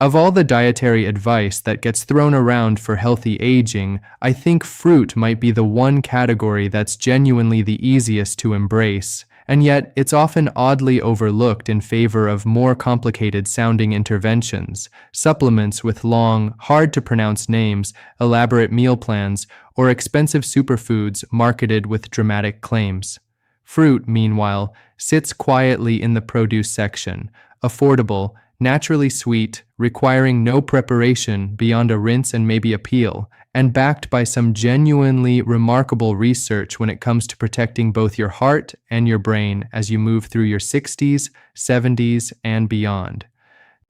Of all the dietary advice that gets thrown around for healthy aging, I think fruit might be the one category that's genuinely the easiest to embrace, and yet it's often oddly overlooked in favor of more complicated sounding interventions, supplements with long, hard to pronounce names, elaborate meal plans, or expensive superfoods marketed with dramatic claims. Fruit, meanwhile, sits quietly in the produce section, affordable, naturally sweet, requiring no preparation beyond a rinse and maybe a peel, and backed by some genuinely remarkable research when it comes to protecting both your heart and your brain as you move through your 60s, 70s, and beyond.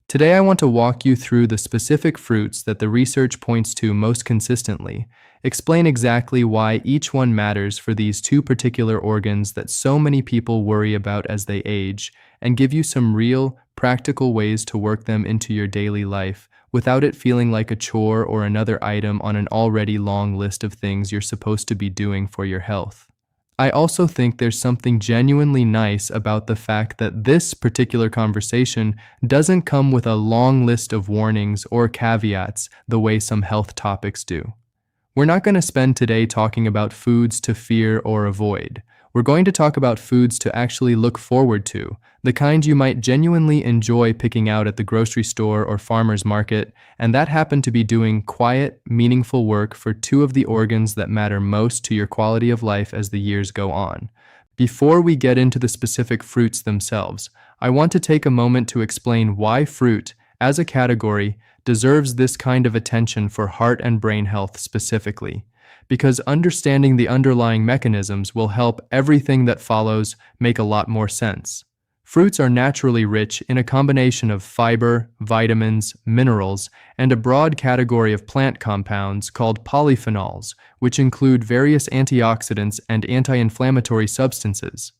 Today I want to walk you through the specific fruits that the research points to most consistently, explain exactly why each one matters for these two particular organs that so many people worry about as they age, and give you some real, practical ways to work them into your daily life without it feeling like a chore or another item on an already long list of things you're supposed to be doing for your health. I also think there's something genuinely nice about the fact that this particular conversation doesn't come with a long list of warnings or caveats the way some health topics do. We're not going to spend today talking about foods to fear or avoid. We're going to talk about foods to actually look forward to, the kind you might genuinely enjoy picking out at the grocery store or farmer's market, and that happen to be doing quiet, meaningful work for two of the organs that matter most to your quality of life as the years go on. Before we get into the specific fruits themselves, I want to take a moment to explain why fruit, as a category, deserves this kind of attention for heart and brain health specifically, because understanding the underlying mechanisms will help everything that follows make a lot more sense. Fruits are naturally rich in a combination of fiber, vitamins, minerals, and a broad category of plant compounds called polyphenols, which include various antioxidants and anti-inflammatory substances.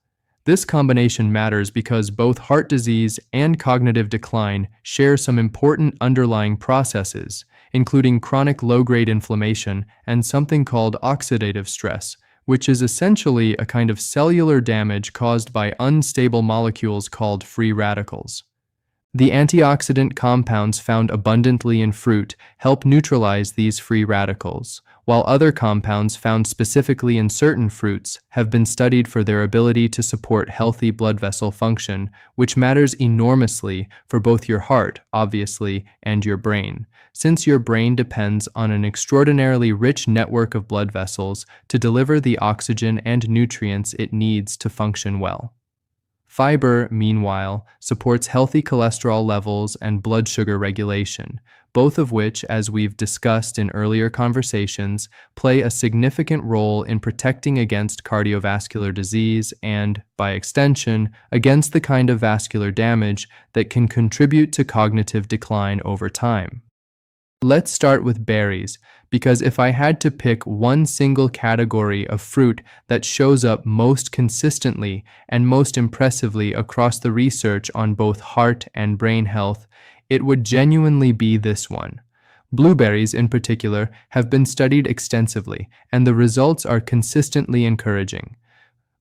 This combination matters because both heart disease and cognitive decline share some important underlying processes, including chronic low-grade inflammation and something called oxidative stress, which is essentially a kind of cellular damage caused by unstable molecules called free radicals. The antioxidant compounds found abundantly in fruit help neutralize these free radicals, while other compounds found specifically in certain fruits have been studied for their ability to support healthy blood vessel function, which matters enormously for both your heart, obviously, and your brain, since your brain depends on an extraordinarily rich network of blood vessels to deliver the oxygen and nutrients it needs to function well. Fiber, meanwhile, supports healthy cholesterol levels and blood sugar regulation, both of which, as we've discussed in earlier conversations, play a significant role in protecting against cardiovascular disease and, by extension, against the kind of vascular damage that can contribute to cognitive decline over time. Let's start with berries, because if I had to pick one single category of fruit that shows up most consistently and most impressively across the research on both heart and brain health, it would genuinely be this one. Blueberries, in particular, have been studied extensively, and the results are consistently encouraging.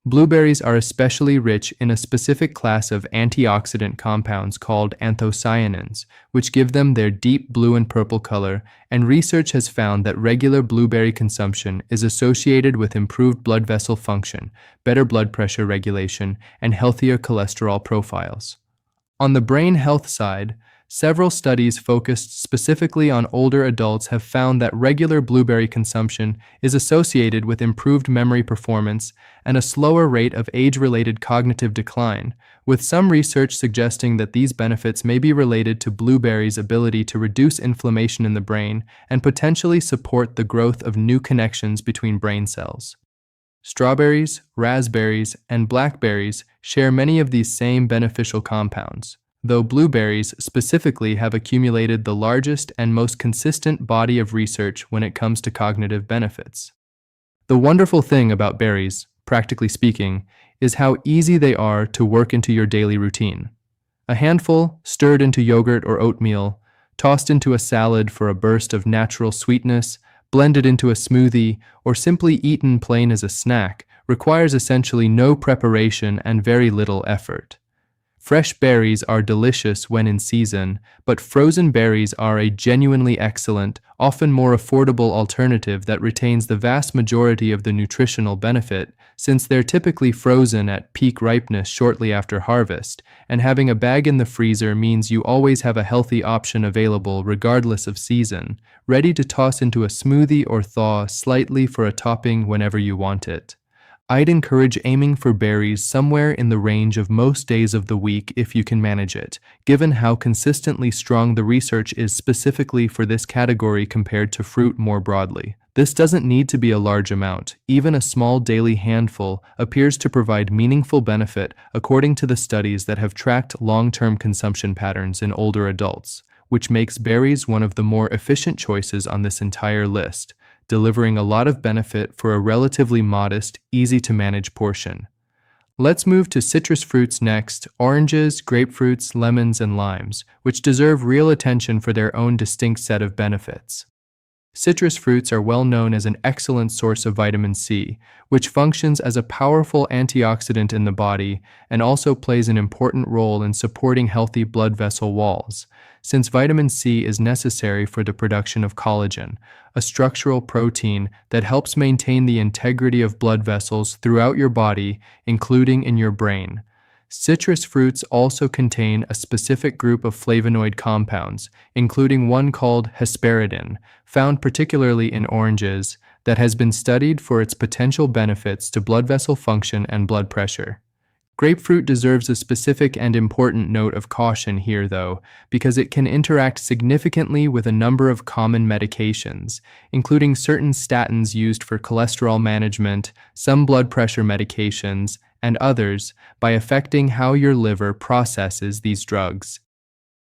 Blueberries are especially rich in a specific class of antioxidant compounds called anthocyanins, which give them their deep blue and purple color, and research has found that regular blueberry consumption is associated with improved blood vessel function, better blood pressure regulation, and healthier cholesterol profiles. On the brain health side, several studies focused specifically on older adults have found that regular blueberry consumption is associated with improved memory performance and a slower rate of age-related cognitive decline, with some research suggesting that these benefits may be related to blueberries' ability to reduce inflammation in the brain and potentially support the growth of new connections between brain cells. Strawberries, raspberries, and blackberries share many of these same beneficial compounds, though blueberries specifically have accumulated the largest and most consistent body of research when it comes to cognitive benefits. The wonderful thing about berries, practically speaking, is how easy they are to work into your daily routine. A handful stirred into yogurt or oatmeal, tossed into a salad for a burst of natural sweetness, blended into a smoothie, or simply eaten plain as a snack requires essentially no preparation and very little effort. Fresh berries are delicious when in season, but frozen berries are a genuinely excellent, often more affordable alternative that retains the vast majority of the nutritional benefit, since they're typically frozen at peak ripeness shortly after harvest, and having a bag in the freezer means you always have a healthy option available regardless of season, ready to toss into a smoothie or thaw slightly for a topping whenever you want it. I'd encourage aiming for berries somewhere in the range of most days of the week if you can manage it, given how consistently strong the research is specifically for this category compared to fruit more broadly. This doesn't need to be a large amount. Even a small daily handful appears to provide meaningful benefit according to the studies that have tracked long-term consumption patterns in older adults, which makes berries one of the more efficient choices on this entire list, delivering a lot of benefit for a relatively modest, easy-to-manage portion. Let's move to citrus fruits next: oranges, grapefruits, lemons, and limes, which deserve real attention for their own distinct set of benefits. Citrus fruits are well known as an excellent source of vitamin C, which functions as a powerful antioxidant in the body and also plays an important role in supporting healthy blood vessel walls, since vitamin C is necessary for the production of collagen, a structural protein that helps maintain the integrity of blood vessels throughout your body, including in your brain. Citrus fruits also contain a specific group of flavonoid compounds, including one called hesperidin, found particularly in oranges, that has been studied for its potential benefits to blood vessel function and blood pressure. Grapefruit deserves a specific and important note of caution here, though, because it can interact significantly with a number of common medications, including certain statins used for cholesterol management, some blood pressure medications, and others, by affecting how your liver processes these drugs.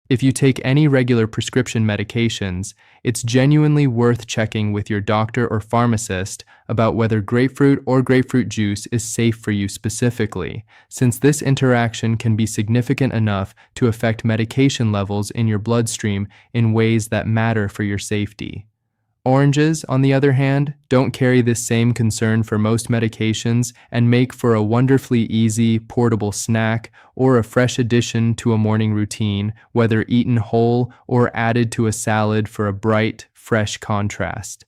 If you take any regular prescription medications, it's genuinely worth checking with your doctor or pharmacist about whether grapefruit or grapefruit juice is safe for you specifically, since this interaction can be significant enough to affect medication levels in your bloodstream in ways that matter for your safety. Oranges, on the other hand, don't carry this same concern for most medications and make for a wonderfully easy, portable snack or a fresh addition to a morning routine, whether eaten whole or added to a salad for a bright, fresh contrast.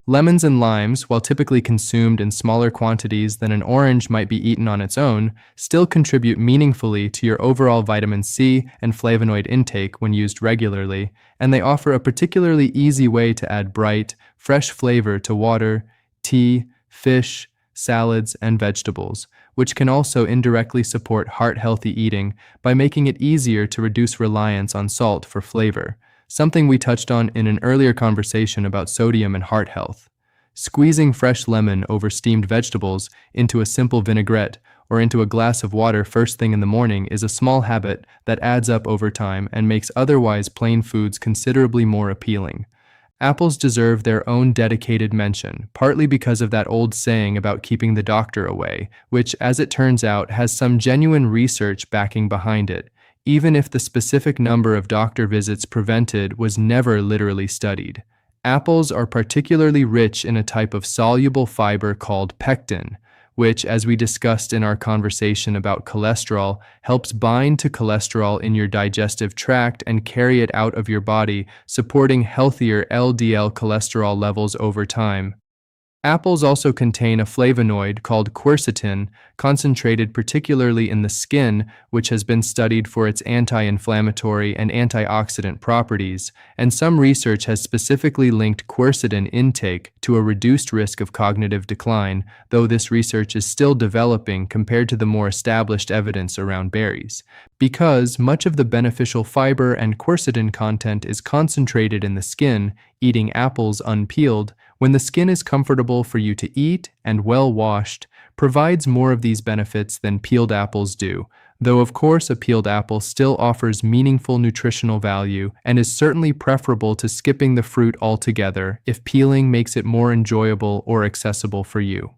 Lemons and limes, while typically consumed in smaller quantities than an orange might be eaten on its own, still contribute meaningfully to your overall vitamin C and flavonoid intake when used regularly, and they offer a particularly easy way to add bright, fresh flavor to water, tea, fish, salads, and vegetables, which can also indirectly support heart-healthy eating by making it easier to reduce reliance on salt for flavor, something we touched on in an earlier conversation about sodium and heart health. Squeezing fresh lemon over steamed vegetables into a simple vinaigrette or into a glass of water first thing in the morning is a small habit that adds up over time and makes otherwise plain foods considerably more appealing. Apples deserve their own dedicated mention, partly because of that old saying about keeping the doctor away, which, as it turns out, has some genuine research backing behind it, even if the specific number of doctor visits prevented was never literally studied. Apples are particularly rich in a type of soluble fiber called pectin, which, as we discussed in our conversation about cholesterol, helps bind to cholesterol in your digestive tract and carry it out of your body, supporting healthier LDL cholesterol levels over time. Apples also contain a flavonoid called quercetin, concentrated particularly in the skin, which has been studied for its anti-inflammatory and antioxidant properties, and some research has specifically linked quercetin intake to a reduced risk of cognitive decline, though this research is still developing compared to the more established evidence around berries. Because much of the beneficial fiber and quercetin content is concentrated in the skin, eating apples unpeeled, when the skin is comfortable for you to eat and well washed, provides more of these benefits than peeled apples do, though of course a peeled apple still offers meaningful nutritional value and is certainly preferable to skipping the fruit altogether if peeling makes it more enjoyable or accessible for you.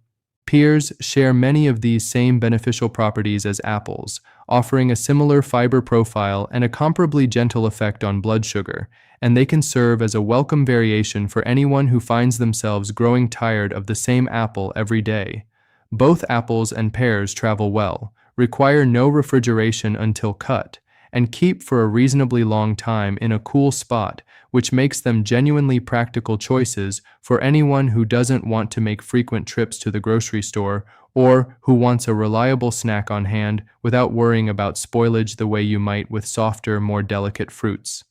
Pears share many of these same beneficial properties as apples, offering a similar fiber profile and a comparably gentle effect on blood sugar, and they can serve as a welcome variation for anyone who finds themselves growing tired of the same apple every day. Both apples and pears travel well, require no refrigeration until cut, and keep for a reasonably long time in a cool spot, which makes them genuinely practical choices for anyone who doesn't want to make frequent trips to the grocery store or who wants a reliable snack on hand without worrying about spoilage the way you might with softer, more delicate fruits.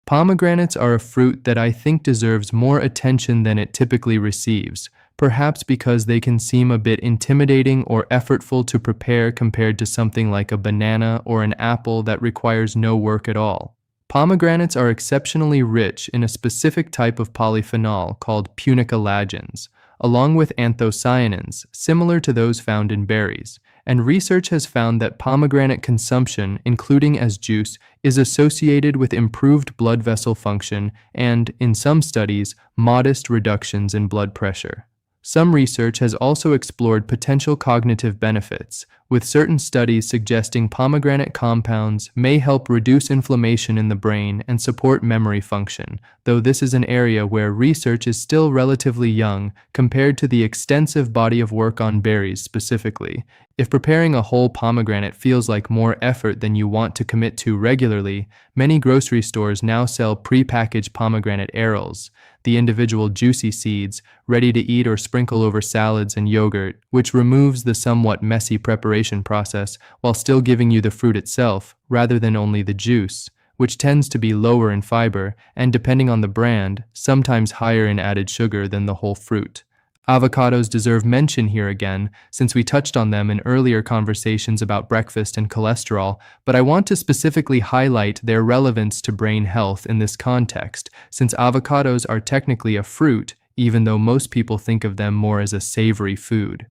Pomegranates are a fruit that I think deserves more attention than it typically receives, perhaps because they can seem a bit intimidating or effortful to prepare compared to something like a banana or an apple that requires no work at all. Pomegranates are exceptionally rich in a specific type of polyphenol called punicalagins, along with anthocyanins, similar to those found in berries, and research has found that pomegranate consumption, including as juice, is associated with improved blood vessel function and, in some studies, modest reductions in blood pressure. Some research has also explored potential cognitive benefits, with certain studies suggesting pomegranate compounds may help reduce inflammation in the brain and support memory function, though this is an area where research is still relatively young compared to the extensive body of work on berries specifically. If preparing a whole pomegranate feels like more effort than you want to commit to regularly, many grocery stores now sell pre-packaged pomegranate arils, the individual juicy seeds, ready to eat or sprinkle over salads and yogurt, which removes the somewhat messy preparation process while still giving you the fruit itself, rather than only the juice, which tends to be lower in fiber and, depending on the brand, sometimes higher in added sugar than the whole fruit. Avocados deserve mention here again, since we touched on them in earlier conversations about breakfast and cholesterol, but I want to specifically highlight their relevance to brain health in this context, since avocados are technically a fruit, even though most people think of them more as a savory food.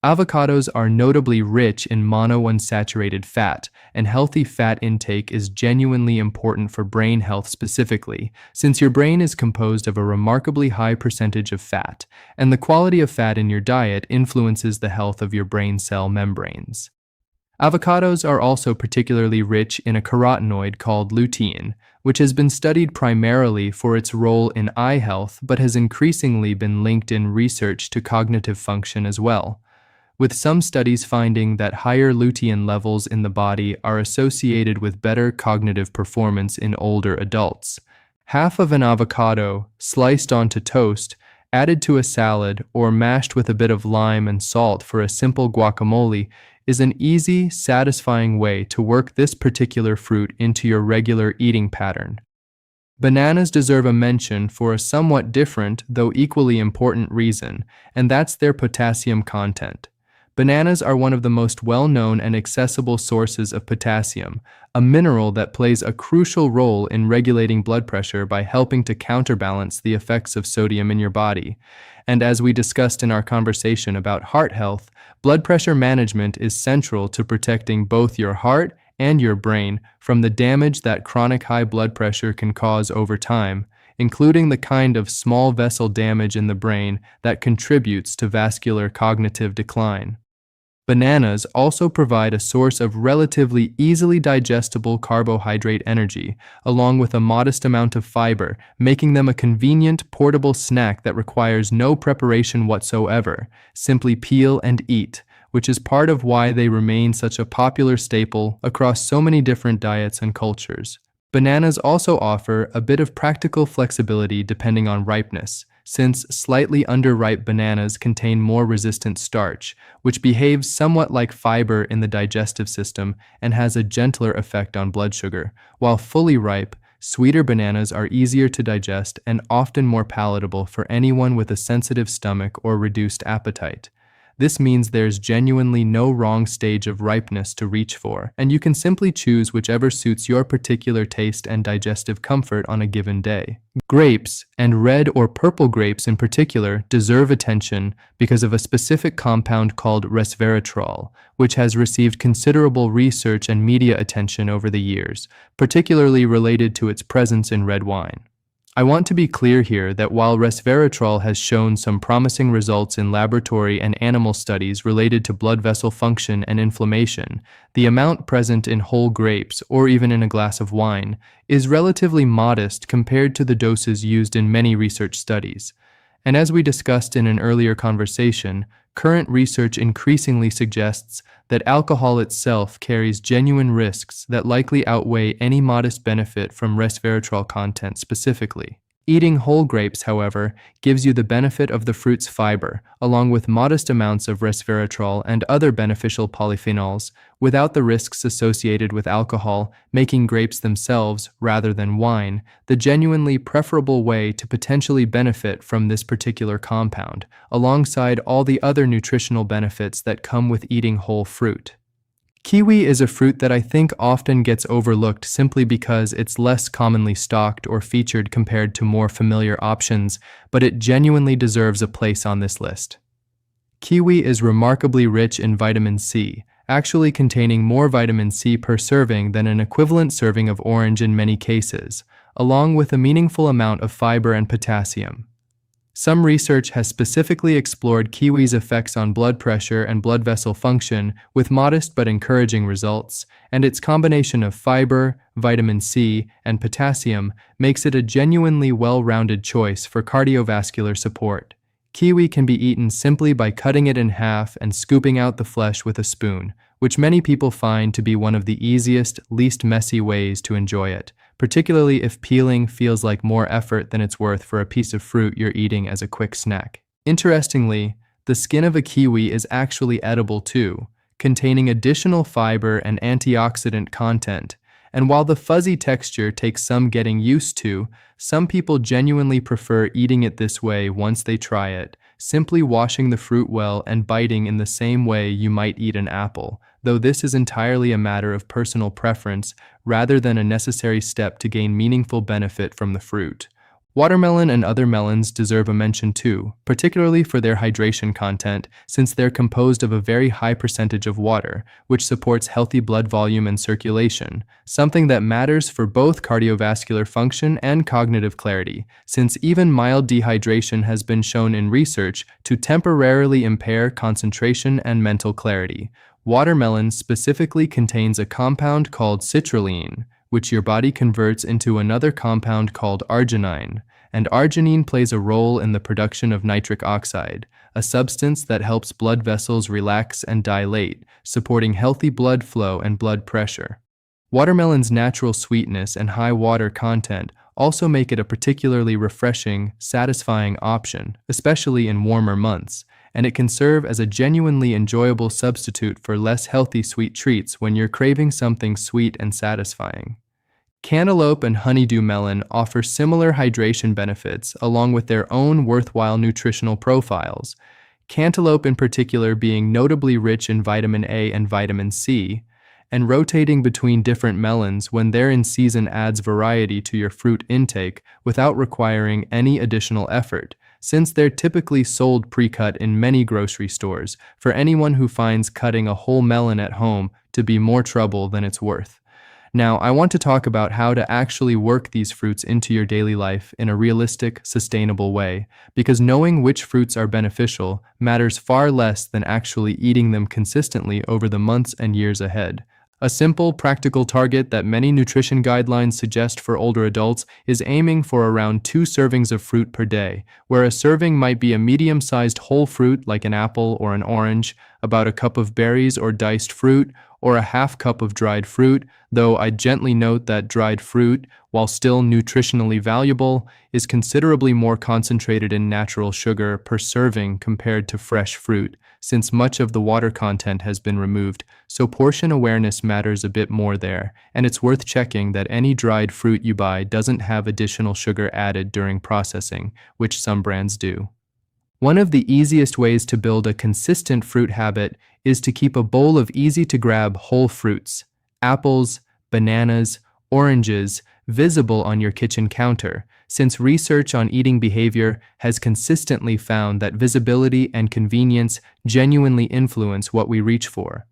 Avocados are notably rich in monounsaturated fat, and healthy fat intake is genuinely important for brain health specifically, since your brain is composed of a remarkably high percentage of fat, and the quality of fat in your diet influences the health of your brain cell membranes. Avocados are also particularly rich in a carotenoid called lutein, which has been studied primarily for its role in eye health but has increasingly been linked in research to cognitive function as well, with some studies finding that higher lutein levels in the body are associated with better cognitive performance in older adults. Half of an avocado, sliced onto toast, added to a salad, or mashed with a bit of lime and salt for a simple guacamole is an easy, satisfying way to work this particular fruit into your regular eating pattern. Bananas deserve a mention for a somewhat different, though equally important reason, and that's their potassium content. Bananas are one of the most well-known and accessible sources of potassium, a mineral that plays a crucial role in regulating blood pressure by helping to counterbalance the effects of sodium in your body. And as we discussed in our conversation about heart health, blood pressure management is central to protecting both your heart and your brain from the damage that chronic high blood pressure can cause over time, including the kind of small vessel damage in the brain that contributes to vascular cognitive decline. Bananas also provide a source of relatively easily digestible carbohydrate energy, along with a modest amount of fiber, making them a convenient, portable snack that requires no preparation whatsoever. Simply peel and eat, which is part of why they remain such a popular staple across so many different diets and cultures. Bananas also offer a bit of practical flexibility depending on ripeness, since slightly underripe bananas contain more resistant starch, which behaves somewhat like fiber in the digestive system and has a gentler effect on blood sugar, while fully ripe, sweeter bananas are easier to digest and often more palatable for anyone with a sensitive stomach or reduced appetite. This means there's genuinely no wrong stage of ripeness to reach for, and you can simply choose whichever suits your particular taste and digestive comfort on a given day. Grapes, and red or purple grapes in particular, deserve attention because of a specific compound called resveratrol, which has received considerable research and media attention over the years, particularly related to its presence in red wine. I want to be clear here that while resveratrol has shown some promising results in laboratory and animal studies related to blood vessel function and inflammation, the amount present in whole grapes, or even in a glass of wine, is relatively modest compared to the doses used in many research studies. And as we discussed in an earlier conversation, current research increasingly suggests that alcohol itself carries genuine risks that likely outweigh any modest benefit from resveratrol content specifically. Eating whole grapes, however, gives you the benefit of the fruit's fiber, along with modest amounts of resveratrol and other beneficial polyphenols, without the risks associated with alcohol, making grapes themselves, rather than wine, the genuinely preferable way to potentially benefit from this particular compound, alongside all the other nutritional benefits that come with eating whole fruit. Kiwi is a fruit that I think often gets overlooked simply because it's less commonly stocked or featured compared to more familiar options, but it genuinely deserves a place on this list. Kiwi is remarkably rich in vitamin C, actually containing more vitamin C per serving than an equivalent serving of orange in many cases, along with a meaningful amount of fiber and potassium. Some research has specifically explored kiwi's effects on blood pressure and blood vessel function with modest but encouraging results, and its combination of fiber, vitamin C, and potassium makes it a genuinely well-rounded choice for cardiovascular support. Kiwi can be eaten simply by cutting it in half and scooping out the flesh with a spoon, which many people find to be one of the easiest, least messy ways to enjoy it, particularly if peeling feels like more effort than it's worth for a piece of fruit you're eating as a quick snack. Interestingly, the skin of a kiwi is actually edible too, containing additional fiber and antioxidant content, and while the fuzzy texture takes some getting used to, some people genuinely prefer eating it this way once they try it, simply washing the fruit well and biting in the same way you might eat an apple, though this is entirely a matter of personal preference rather than a necessary step to gain meaningful benefit from the fruit. Watermelon and other melons deserve a mention too, particularly for their hydration content, since they're composed of a very high percentage of water, which supports healthy blood volume and circulation, something that matters for both cardiovascular function and cognitive clarity, since even mild dehydration has been shown in research to temporarily impair concentration and mental clarity. Watermelon specifically contains a compound called citrulline, which your body converts into another compound called arginine, and arginine plays a role in the production of nitric oxide, a substance that helps blood vessels relax and dilate, supporting healthy blood flow and blood pressure. Watermelon's natural sweetness and high water content also make it a particularly refreshing, satisfying option, especially in warmer months, and it can serve as a genuinely enjoyable substitute for less healthy sweet treats when you're craving something sweet and satisfying. Cantaloupe and honeydew melon offer similar hydration benefits along with their own worthwhile nutritional profiles, cantaloupe in particular being notably rich in vitamin A and vitamin C, and rotating between different melons when they're in season adds variety to your fruit intake without requiring any additional effort, since they're typically sold pre-cut in many grocery stores for anyone who finds cutting a whole melon at home to be more trouble than it's worth. Now, I want to talk about how to actually work these fruits into your daily life in a realistic, sustainable way, because knowing which fruits are beneficial matters far less than actually eating them consistently over the months and years ahead. A simple, practical target that many nutrition guidelines suggest for older adults is aiming for around 2 servings of fruit per day, where a serving might be a medium-sized whole fruit like an apple or an orange, about a cup of berries or diced fruit, or a half cup of dried fruit, though I gently note that dried fruit, while still nutritionally valuable, is considerably more concentrated in natural sugar per serving compared to fresh fruit, since much of the water content has been removed, so portion awareness matters a bit more there, and it's worth checking that any dried fruit you buy doesn't have additional sugar added during processing, which some brands do. One of the easiest ways to build a consistent fruit habit is to keep a bowl of easy-to-grab whole fruits, apples, bananas, oranges, visible on your kitchen counter, since research on eating behavior has consistently found that visibility and convenience genuinely influence what we reach for,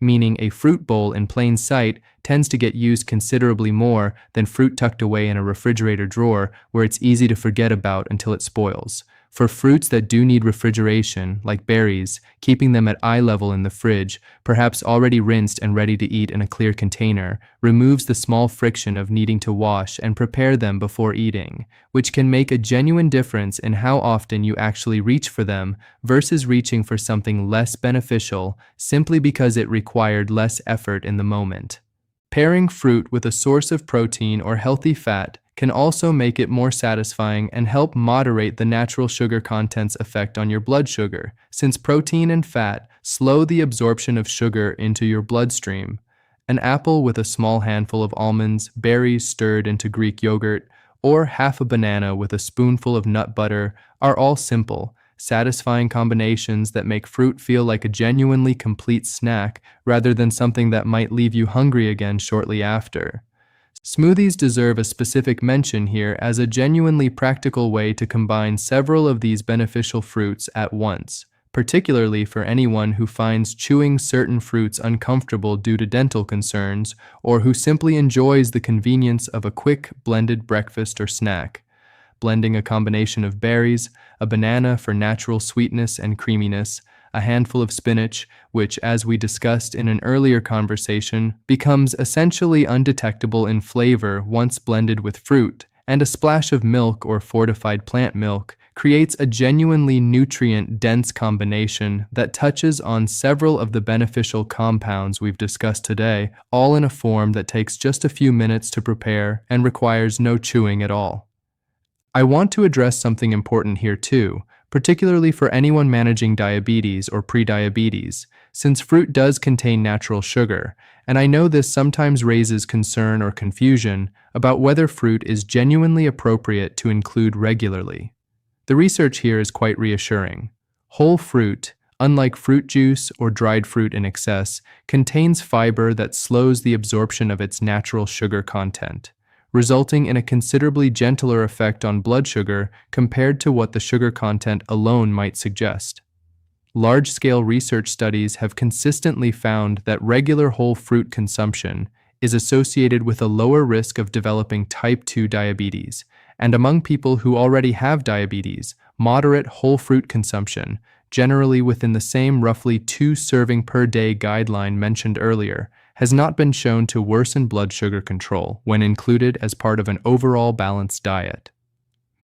meaning a fruit bowl in plain sight tends to get used considerably more than fruit tucked away in a refrigerator drawer where it's easy to forget about until it spoils. For fruits that do need refrigeration, like berries, keeping them at eye level in the fridge, perhaps already rinsed and ready to eat in a clear container, removes the small friction of needing to wash and prepare them before eating, which can make a genuine difference in how often you actually reach for them versus reaching for something less beneficial simply because it required less effort in the moment. Pairing fruit with a source of protein or healthy fat can also make it more satisfying and help moderate the natural sugar content's effect on your blood sugar, since protein and fat slow the absorption of sugar into your bloodstream. An apple with a small handful of almonds, berries stirred into Greek yogurt, or half a banana with a spoonful of nut butter are all simple, satisfying combinations that make fruit feel like a genuinely complete snack rather than something that might leave you hungry again shortly after. Smoothies deserve a specific mention here as a genuinely practical way to combine several of these beneficial fruits at once, particularly for anyone who finds chewing certain fruits uncomfortable due to dental concerns or who simply enjoys the convenience of a quick blended breakfast or snack. Blending a combination of berries, a banana for natural sweetness and creaminess, a handful of spinach, which, as we discussed in an earlier conversation, becomes essentially undetectable in flavor once blended with fruit, and a splash of milk or fortified plant milk, creates a genuinely nutrient-dense combination that touches on several of the beneficial compounds we've discussed today, all in a form that takes just a few minutes to prepare and requires no chewing at all. I want to address something important here too, particularly for anyone managing diabetes or prediabetes, since fruit does contain natural sugar, and I know this sometimes raises concern or confusion about whether fruit is genuinely appropriate to include regularly. The research here is quite reassuring. Whole fruit, unlike fruit juice or dried fruit in excess, contains fiber that slows the absorption of its natural sugar content, resulting in a considerably gentler effect on blood sugar compared to what the sugar content alone might suggest. Large-scale research studies have consistently found that regular whole fruit consumption is associated with a lower risk of developing type 2 diabetes, and among people who already have diabetes, moderate whole fruit consumption, generally within the same roughly 2 serving per day guideline mentioned earlier, has not been shown to worsen blood sugar control when included as part of an overall balanced diet.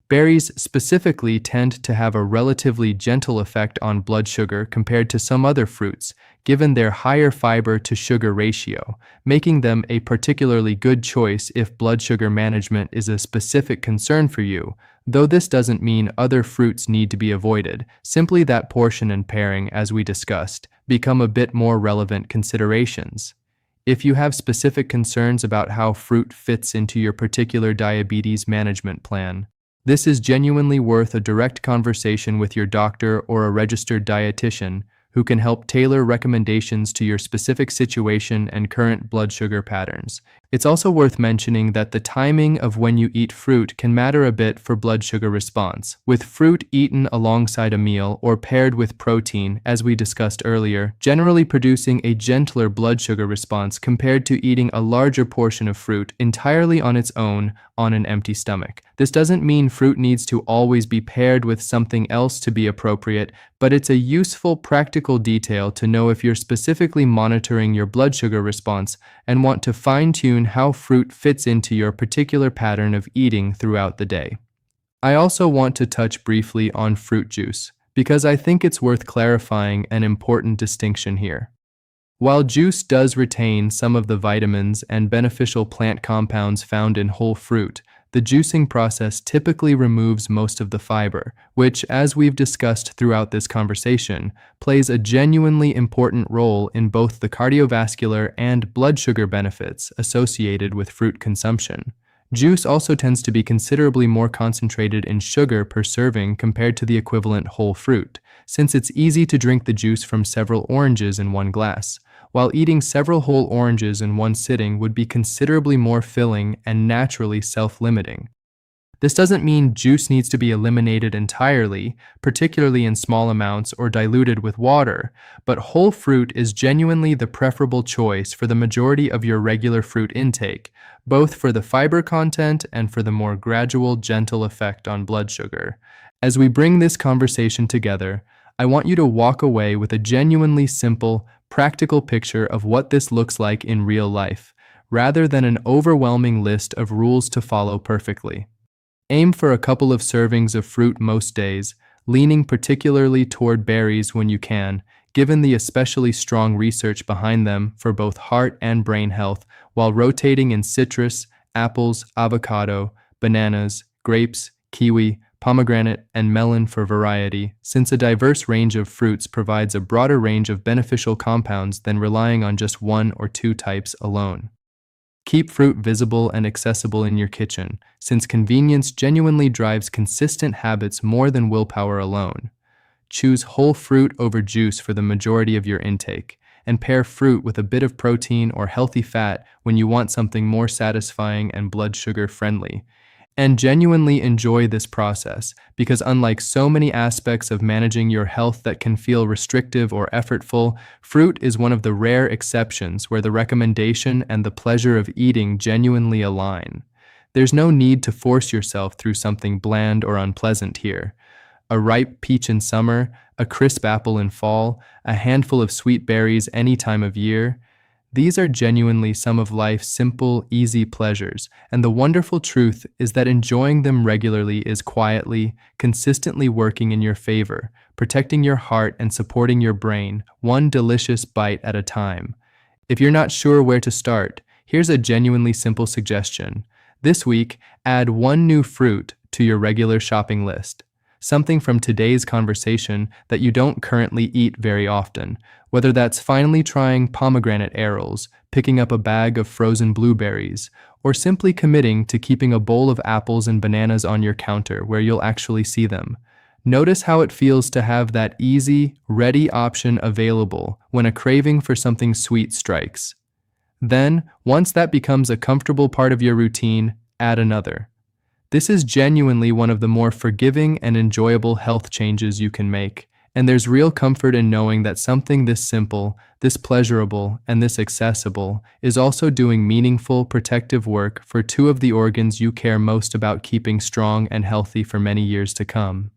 Berries specifically tend to have a relatively gentle effect on blood sugar compared to some other fruits, given their higher fiber to sugar ratio, making them a particularly good choice if blood sugar management is a specific concern for you, though this doesn't mean other fruits need to be avoided, simply that portion and pairing, as we discussed, become a bit more relevant considerations. If you have specific concerns about how fruit fits into your particular diabetes management plan, this is genuinely worth a direct conversation with your doctor or a registered dietitian who can help tailor recommendations to your specific situation and current blood sugar patterns. It's also worth mentioning that the timing of when you eat fruit can matter a bit for blood sugar response, with fruit eaten alongside a meal or paired with protein, as we discussed earlier, generally producing a gentler blood sugar response compared to eating a larger portion of fruit entirely on its own on an empty stomach. This doesn't mean fruit needs to always be paired with something else to be appropriate, but it's a useful practical detail to know if you're specifically monitoring your blood sugar response and want to fine-tune how fruit fits into your particular pattern of eating throughout the day. I also want to touch briefly on fruit juice, because I think it's worth clarifying an important distinction here. While juice does retain some of the vitamins and beneficial plant compounds found in whole fruit, the juicing process typically removes most of the fiber, which, as we've discussed throughout this conversation, plays a genuinely important role in both the cardiovascular and blood sugar benefits associated with fruit consumption. Juice also tends to be considerably more concentrated in sugar per serving compared to the equivalent whole fruit, since it's easy to drink the juice from several oranges in one glass, while eating several whole oranges in one sitting would be considerably more filling and naturally self-limiting. This doesn't mean juice needs to be eliminated entirely, particularly in small amounts or diluted with water, but whole fruit is genuinely the preferable choice for the majority of your regular fruit intake, both for the fiber content and for the more gradual, gentle effect on blood sugar. As we bring this conversation together, I want you to walk away with a genuinely simple, practical picture of what this looks like in real life, rather than an overwhelming list of rules to follow perfectly. Aim for a couple of servings of fruit most days, leaning particularly toward berries when you can, given the especially strong research behind them for both heart and brain health, while rotating in citrus, apples, avocado, bananas, grapes, kiwi, pomegranate, and melon for variety, since a diverse range of fruits provides a broader range of beneficial compounds than relying on just one or two types alone. Keep fruit visible and accessible in your kitchen, since convenience genuinely drives consistent habits more than willpower alone. Choose whole fruit over juice for the majority of your intake, and pair fruit with a bit of protein or healthy fat when you want something more satisfying and blood sugar friendly. And genuinely enjoy this process, because unlike so many aspects of managing your health that can feel restrictive or effortful, fruit is one of the rare exceptions where the recommendation and the pleasure of eating genuinely align. There's no need to force yourself through something bland or unpleasant here. A ripe peach in summer, a crisp apple in fall, a handful of sweet berries any time of year. These are genuinely some of life's simple, easy pleasures, and the wonderful truth is that enjoying them regularly is quietly, consistently working in your favor, protecting your heart and supporting your brain, one delicious bite at a time. If you're not sure where to start, here's a genuinely simple suggestion. This week, add one new fruit to your regular shopping list. Something from today's conversation that you don't currently eat very often, whether that's finally trying pomegranate arils, picking up a bag of frozen blueberries, or simply committing to keeping a bowl of apples and bananas on your counter where you'll actually see them. Notice how it feels to have that easy, ready option available when a craving for something sweet strikes. Then, once that becomes a comfortable part of your routine, add another. This is genuinely one of the more forgiving and enjoyable health changes you can make, and there's real comfort in knowing that something this simple, this pleasurable, and this accessible is also doing meaningful, protective work for two of the organs you care most about keeping strong and healthy for many years to come.